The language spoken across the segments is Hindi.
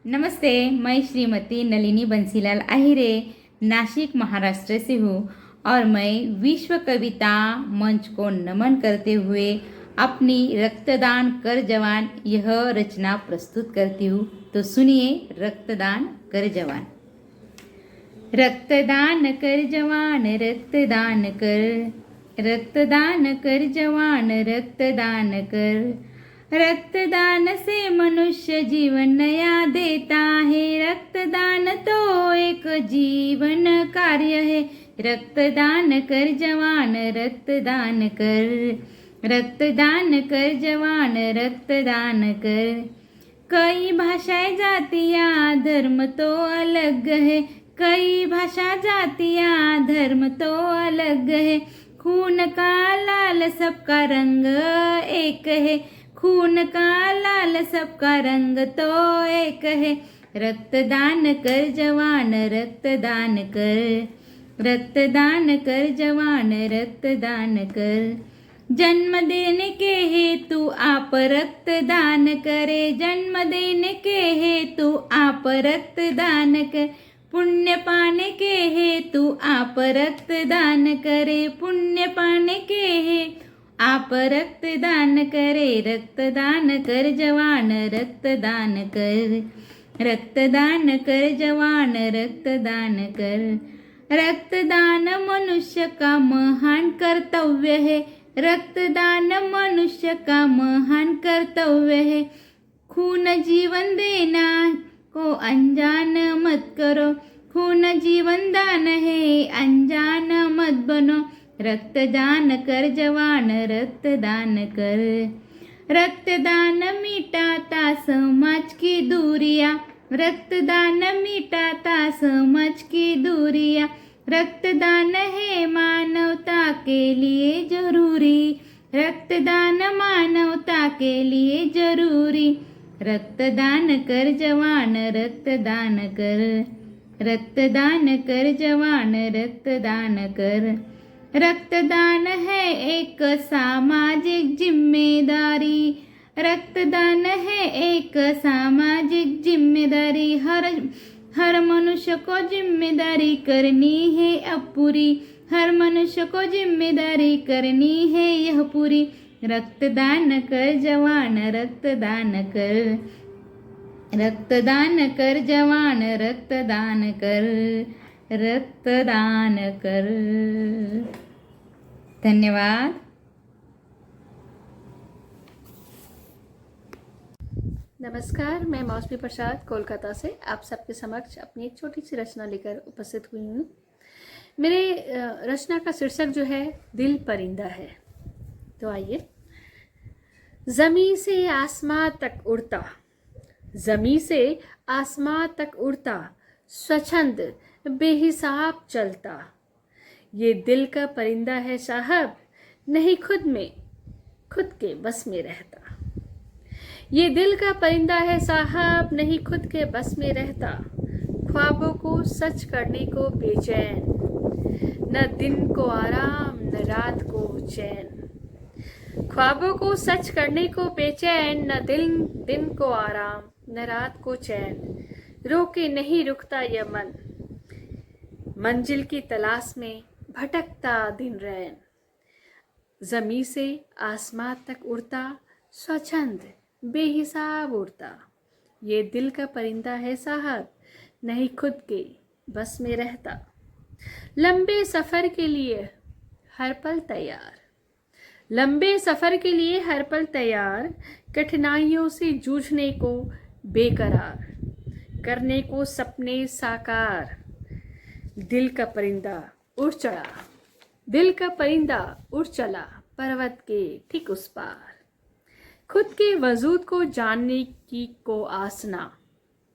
नमस्ते, मैं श्रीमती नलिनी बंसीलाल आहिरे नासिक महाराष्ट्र से हूँ और मैं विश्व कविता मंच को नमन करते हुए अपनी रक्तदान कर जवान यह रचना प्रस्तुत करती हूँ। तो सुनिए, रक्तदान कर जवान। रक्तदान कर जवान, रक्तदान कर, रक्तदान कर जवान, रक्तदान कर। रक्तदान से मनुष्य जीवन नया देता है। रक्तदान तो एक जीवन कार्य है। रक्तदान कर जवान, रक्तदान कर, रक्तदान कर जवान, रक्तदान कर। कई भाषाएं जातियाँ धर्म तो अलग है, कई भाषा जातियाँ धर्म तो अलग है। खून का लाल सबका रंग एक है, खून का लाल सबका रंग तो एक है। रक्तदान कर जवान, रक्तदान कर, रक्तदान कर जवान, रक्तदान कर। जन्म देने के हेतु आप रक्तदान करे, जन्म देने के हेतु आप रक्तदान कर। पुण्य पाने के हेतु आप रक्तदान करे, पुण्य पाने के हेतु आप रक्तदान करे। रक्तदान कर जवान, रक्तदान कर, रक्तदान कर जवान, रक्तदान कर। रक्तदान मनुष्य का महान कर्तव्य है, रक्तदान मनुष्य का महान कर्तव्य है। खून जीवन देना को अनजान मत करो, खून जीवन दान है, अनजान मत बनो। रक्तदान कर जवान, रक्तदान कर। रक्तदान मिटाता समाज की दूरियां, रक्तदान मिटाता समाज की दूरियां। रक्तदान है मानवता के लिए जरूरी, रक्तदान मानवता के लिए जरूरी। रक्तदान कर जवान, रक्तदान कर, रक्तदान कर जवान, रक्तदान कर। रक्तदान है एक सामाजिक जिम्मेदारी, रक्तदान है एक सामाजिक जिम्मेदारी। हर मनुष्य को जिम्मेदारी करनी है अब पूरी, हर मनुष्य को जिम्मेदारी करनी है यह पूरी। रक्तदान कर जवान, रक्तदान कर, रक्तदान कर जवान, रक्तदान कर, रक्तदान कर। धन्यवाद। नमस्कार, मैं मौसमी प्रसाद कोलकाता से आप सबके समक्ष अपनी एक छोटी सी रचना लेकर उपस्थित हुई हूँ। मेरे रचना का शीर्षक जो है दिल परिंदा है। तो आइए। ज़मीं से आसमां तक उड़ता, ज़मीं से आसमां तक उड़ता, स्वच्छंद बेहिसाब चलता। ये दिल का परिंदा है साहब, नहीं खुद के बस में रहता। ये दिल का परिंदा है साहब, नहीं खुद के बस में रहता। ख्वाबों को सच करने को बेचैन, न दिन को आराम न रात को चैन। ख्वाबों को सच करने को बेचैन, न दिन को आराम न रात को चैन। रोके नहीं रुकता यह मन, मंजिल की तलाश में भटकता दिन रैन। ज़मीं से आसमां तक उड़ता, स्वच्छंद बेहिसाब उड़ता। ये दिल का परिंदा है साहब, नहीं खुद के बस में रहता। लंबे सफ़र के लिए हर पल तैयार, लंबे सफ़र के लिए हर पल तैयार। कठिनाइयों से जूझने को बेकरार, करने को सपने साकार। दिल का परिंदा उड़ चढ़ा, दिल का परिंदा उड़ चला पर्वत के ठीक उस पार। खुद के वजूद को जानने की को आसना,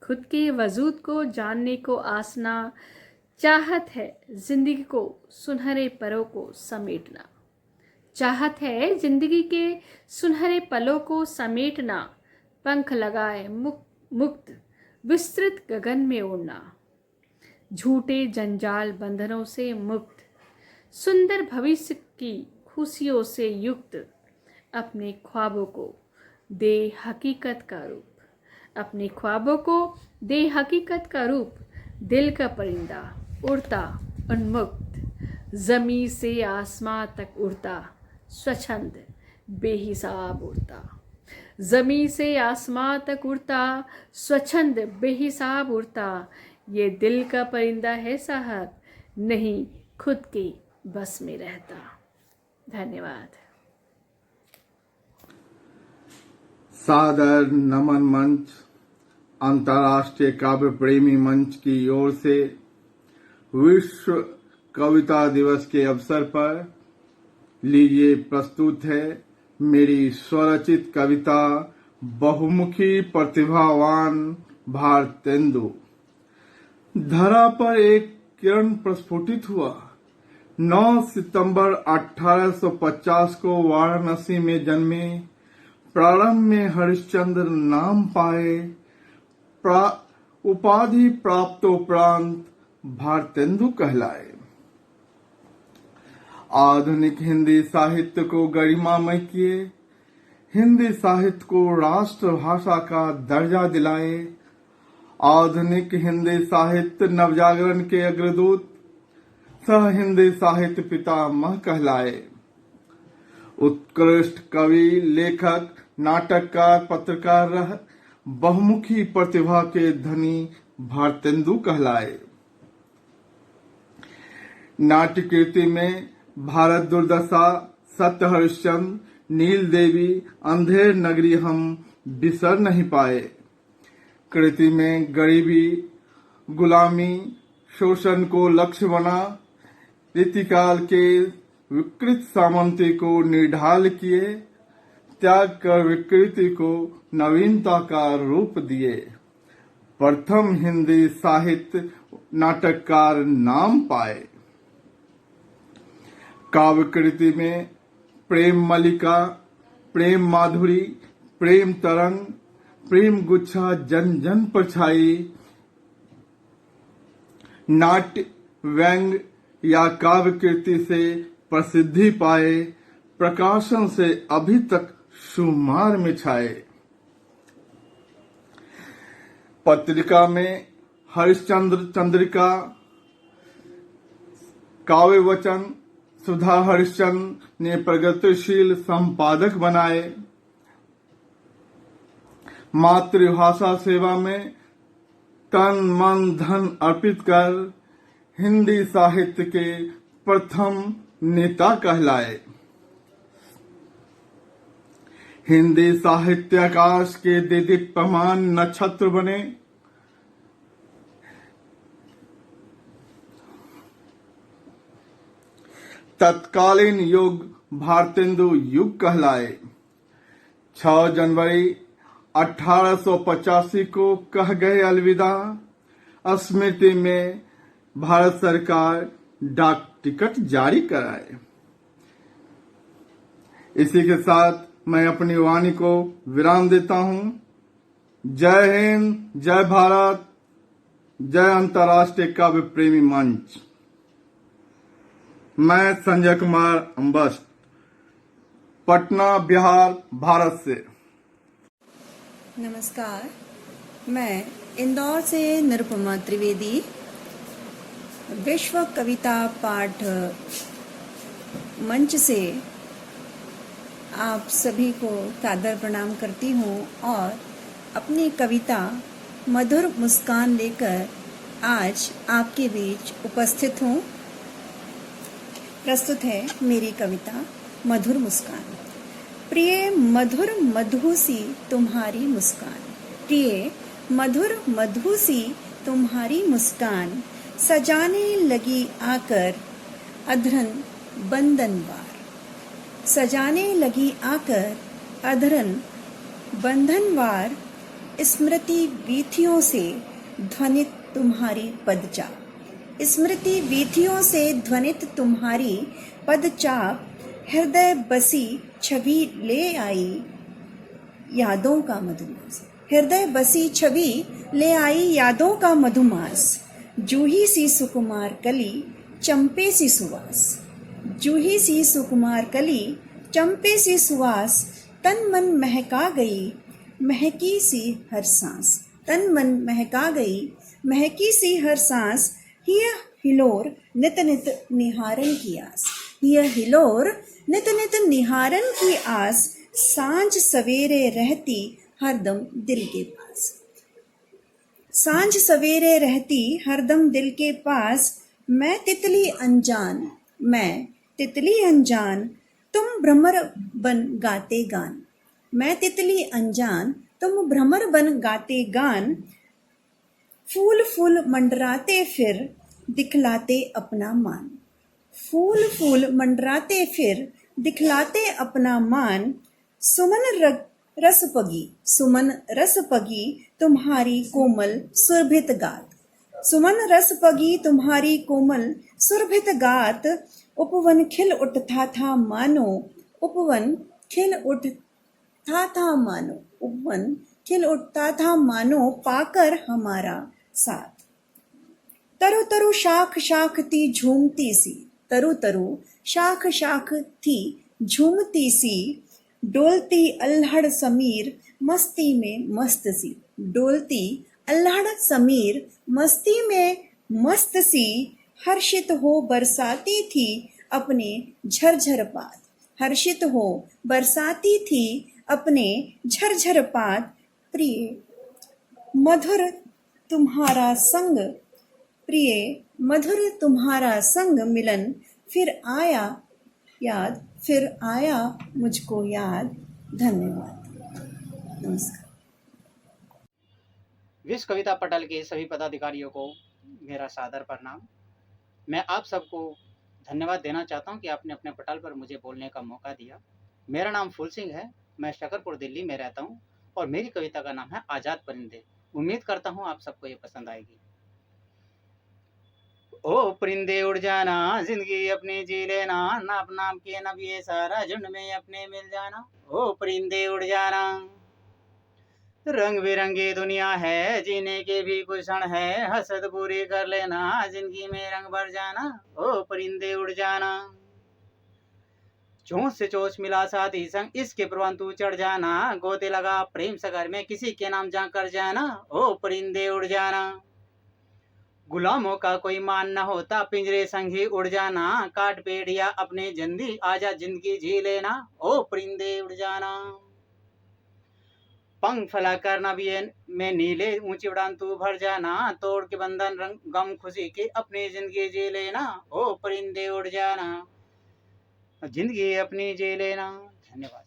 खुद के वजूद को जानने को आसना। चाहत है जिंदगी को सुनहरे पलों को समेटना, चाहत है जिंदगी के सुनहरे पलों को समेटना। पंख लगाए मुक्त विस्तृत गगन में उड़ना, झूठे जंजाल बंधनों से मुक्त, सुंदर भविष्य की खुशियों से युक्त। अपने ख्वाबों को दे हकीकत का रूप, अपने ख्वाबों को दे हकीकत का रूप। दिल का परिंदा उड़ता उन्मुक्त, जमी से आसमां तक उड़ता स्वच्छंद बेहिसाब उड़ता। जमी से आसमां तक उड़ता स्वच्छंद बेहिसाब उड़ता। ये दिल का परिंदा है साहब, नहीं खुद के बस में रहता। धन्यवाद। सादर नमन मंच अंतर्राष्ट्रीय काव्य प्रेमी मंच की ओर से विश्व कविता दिवस के अवसर पर लीजिए प्रस्तुत है मेरी स्वरचित कविता बहुमुखी प्रतिभावान भारतेंदु। धरा पर एक किरण प्रस्फुटित हुआ। 9 सितंबर 1850 को वाराणसी में जन्मे, प्रारंभ में हरिश्चंद्र नाम पाए, उपाधि प्राप्तोपरांत भारतेंदु कहलाए। आधुनिक हिंदी साहित्य को गरिमामय किए, हिंदी साहित्य को राष्ट्रभाषा का दर्जा दिलाए। आधुनिक हिंदी साहित्य नवजागरण के अग्रदूत सह हिंदी साहित्य पितामह कहलाए। उत्कृष्ट कवि, लेखक, नाटककार, पत्रकार रह बहुमुखी प्रतिभा के धनी भारतेंदु कहलाए। नाट्य कीर्ति में भारत दुर्दशा, सत्य हरिश्चंद्र, नील देवी, अंधेर नगरी हम बिसर नहीं पाए। कृति में गरीबी, गुलामी, शोषण को लक्ष्य बना, रीतिकाल के विकृत सामंती को निढाल किए, त्याग कर विकृति को नवीनता का रूप दिए। प्रथम हिंदी साहित्य नाटककार नाम पाए। काव्य कृति में प्रेम मलिका, प्रेम माधुरी, प्रेम तरंग, प्रेम गुच्छा जन जन पर छाई। नाट्य, व्यंग या काव्य कृति से प्रसिद्धि पाए, प्रकाशन से अभी तक शुमार में छाए। पत्रिका में हरिश्चंद्र चंद्रिका, काव्य वचन सुधा हरिश्चंद्र ने प्रगतिशील संपादक बनाए। मातृभाषा सेवा में तन मन धन अर्पित कर हिंदी साहित्य के प्रथम नेता कहलाए। हिंदी साहित्य आकाश के दीप्यमान नक्षत्र बने। तत्कालीन युग भारतेंदु युग कहलाए। 6 जनवरी 1885 को कह गए अलविदा। स्मृति में भारत सरकार डाक टिकट जारी कराए। इसी के साथ मैं अपनी वाणी को विराम देता हूं। जय हिंद, जय भारत, जय अंतर्राष्ट्रीय काव्य प्रेमी मंच। मैं संजय कुमार अम्बस्ट, पटना, बिहार, भारत से। नमस्कार, मैं इंदौर से निरुपमा त्रिवेदी विश्व कविता पाठ मंच से आप सभी को सादर प्रणाम करती हूँ और अपनी कविता मधुर मुस्कान लेकर आज आपके बीच उपस्थित हूँ। प्रस्तुत है मेरी कविता मधुर मुस्कान। प्रिय मधुर मधु सी तुम्हारी मुस्कान, प्रिय मधुर मधु सी तुम्हारी मुस्कान, सजाने लगी आकर अधरन बंधनवार, सजाने लगी आकर अधरन बंधनवार, स्मृति वीथियों से ध्वनित तुम्हारी पदचाप, स्मृति वीथियों से ध्वनित तुम्हारी पदचाप, हृदय बसी छवि ले आई यादों का मधुमास, हृदय बसी छवि ले आई यादों का मधुमास, जूही सी सुकुमार कली चंपे सी सुवास, जूही सी सुकुमार कली चंपे सी सुवास, तन मन महका गई महकी सी हर सांस। तन मन महका गई, महकी सी हर सांस। हिय हिलोर नित नित निहारन की आस, हिय हिलोर नित नित निहारन की आस। सांझ सवेरे रहती हरदम दिल के पास, सांझ सवेरे रहती हरदम दिल के पास। मैं तितली अनजान, मैं तितली अनजान, तुम भ्रमर बन गाते गान। मैं तितली अनजान, तुम भ्रमर बन गाते गान। फूल फूल मंडराते फिर दिखलाते अपना मान, फूल फूल मंडराते फिर दिखलाते अपना मान। सुमन रस पगी, सुमन रस पगी, तुम्हारी कोमल सुरभित गात। सुमन रस पगी, तुम्हारी कोमल सुरभित गात। उपवन खिल उठता था मानो, उपवन खिल उठता था मानो, उपवन खिल उठता था मानो, पाकर हमारा साथ। तरु तरु शाख शाख थी झूमती सी, तरु तरु शाख शाख थी झूमती सी। डोलती अल्हड़ समीर मस्ती में मस्त सी, डोलती अल्हड़ समीर मस्ती में मस्त सी। हर्षित हो बरसाती थी अपने झरझर पात, हर्षित हो बरसाती थी अपने झरझर पात। प्रिय मधुर तुम्हारा संग, प्रिय मधुर तुम्हारा संग मिलन। फिर आया याद, फिर आया मुझको याद। धन्यवाद, नमस्कार। विश्व कविता पटल के सभी पदाधिकारियों को मेरा सादर प्रणाम। मैं आप सबको धन्यवाद देना चाहता हूं कि आपने अपने पटल पर मुझे बोलने का मौका दिया। मेरा नाम फूल सिंह है, मैं शकरपुर दिल्ली में रहता हूं और मेरी कविता का नाम है आज़ाद परिंदे। उम्मीद करता हूं आप सबको ये पसंद आएगी। ओ परिंदे उड़ जाना, जिंदगी अपनी जी लेना, नाप नाप के नब ये सारा झुंड में अपने मिल जाना। ओ परिंदे उड़ जाना, रंग बिरंगी दुनिया है, जीने के भी कुछ क्षण है, हसद पूरी कर लेना, जिंदगी में रंग भर जाना। ओ परिंदे उड़ जाना, चोंच से चोंच मिला साथी संग, इसके परंतु चढ़ जाना, गोते लगा प्रेम सागर में, किसी के नाम जा कर जाना। ओ परिंदे उड़ जाना, गुलामों का कोई मान न होता, पिंजरे संग ही उड़ जाना, काट पेड़िया अपने जंदी, आजा जिंदगी जी लेना। ओ परिंदे उड़ जाना, पंख फैला कर नबिये में नीले, ऊंची उड़ान तू भर जाना, तोड़ के बंधन रंग गम खुशी के, अपनी जिंदगी जी लेना। ओ परिंदे उड़ जाना, जिंदगी अपनी जी लेना। धन्यवाद।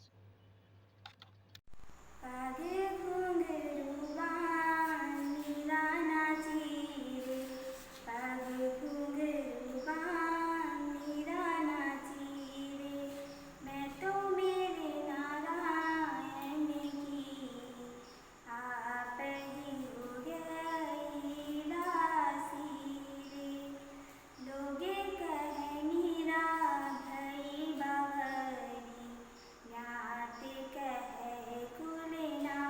कह कुल ना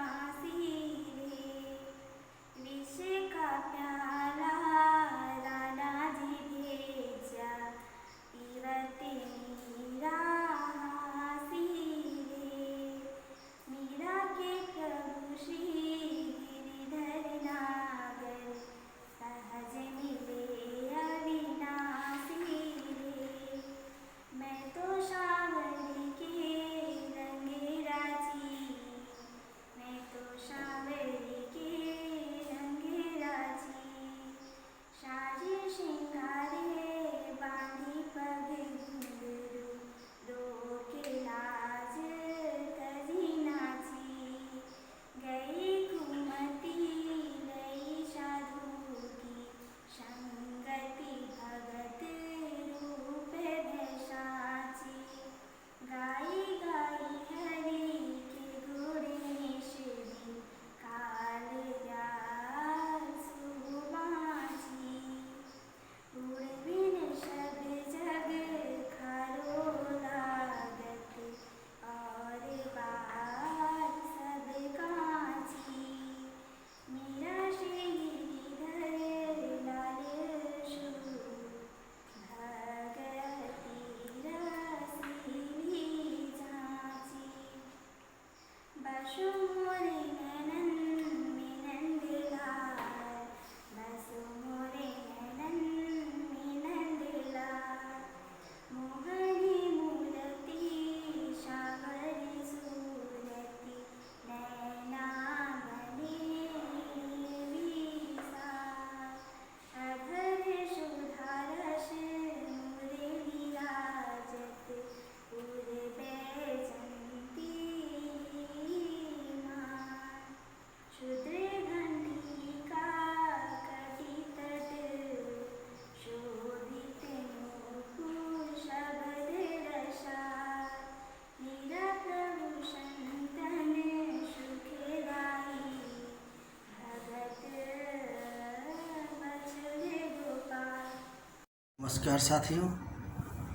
नमस्कार साथियों,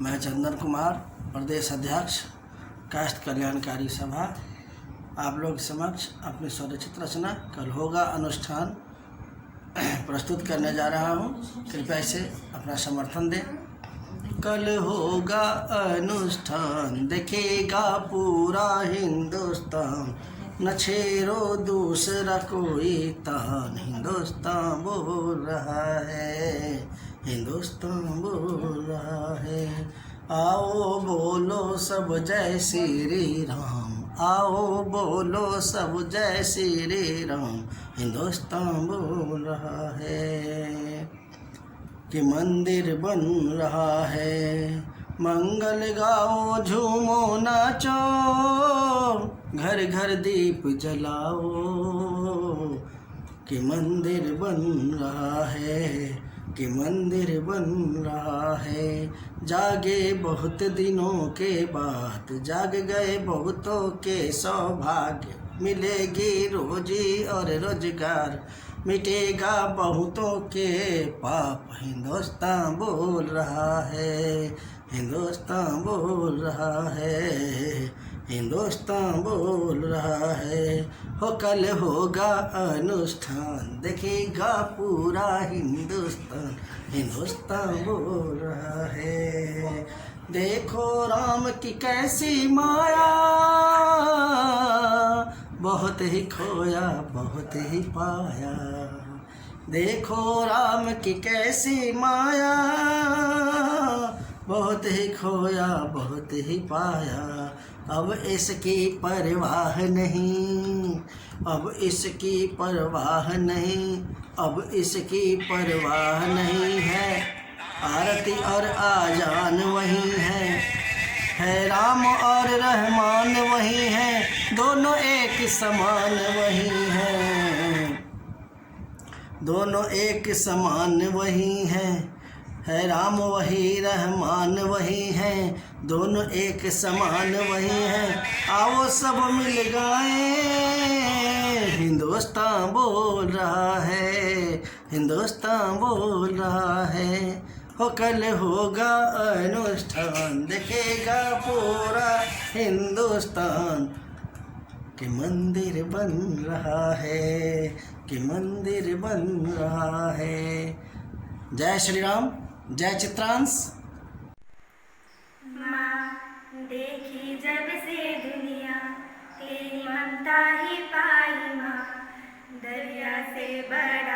मैं चंदन कुमार, प्रदेश अध्यक्ष कास्ट कल्याणकारी सभा, आप लोग समक्ष अपनी स्वरचित रचना कल होगा अनुष्ठान प्रस्तुत करने जा रहा हूँ। कृपया इसे अपना समर्थन दें। कल होगा अनुष्ठान, देखेगा पूरा हिंदुस्तान, न छेड़ो दूसरा कोई तान, हिंदुस्तान बोल रहा है, हिंदुस्तान बोल रहा है। आओ बोलो सब जय श्री राम, आओ बोलो सब जय श्री राम, हिंदुस्तान बोल रहा है। कि मंदिर बन रहा है, मंगल गाओ झूमो नाचो, घर घर दीप जलाओ। कि मंदिर बन रहा है, कि मंदिर बन रहा है। जागे बहुत दिनों के बाद, जाग गए बहुतों के सौभाग्य, मिलेगी रोजी और रोजगार, मिटेगा बहुतों के पाप, हिंदुस्तान बोल रहा है, हिंदुस्तान बोल रहा है, हिंदुस्तान बोल रहा है। हो कल होगा अनुष्ठान, देखेगा पूरा हिंदुस्तान, हिंदुस्तान बोल रहा है। देखो राम की कैसी माया, बहुत ही खोया बहुत ही पाया। देखो राम की कैसी माया, बहुत ही खोया बहुत ही पाया। अब इसकी परवाह नहीं, अब इसकी परवाह नहीं, अब इसकी परवाह नहीं है। आरती और आजान वही है राम और रहमान वही है, दोनों एक समान वही हैं, दोनों एक समान वही है राम वही रहमान वही हैं, दोनों एक समान वही हैं। आओ सब मिल गाएं, हिंदुस्तान बोल रहा है, हिंदुस्तान बोल रहा है। हो कल होगा अनुष्ठान, देखेगा पूरा हिंदुस्तान, कि मंदिर बन रहा है, कि मंदिर बन रहा है। जय श्री राम, जय चित्रांश। माँ देखी जब से दुनिया, तेरी ममता ही पाई माँ, दरिया से बड़ा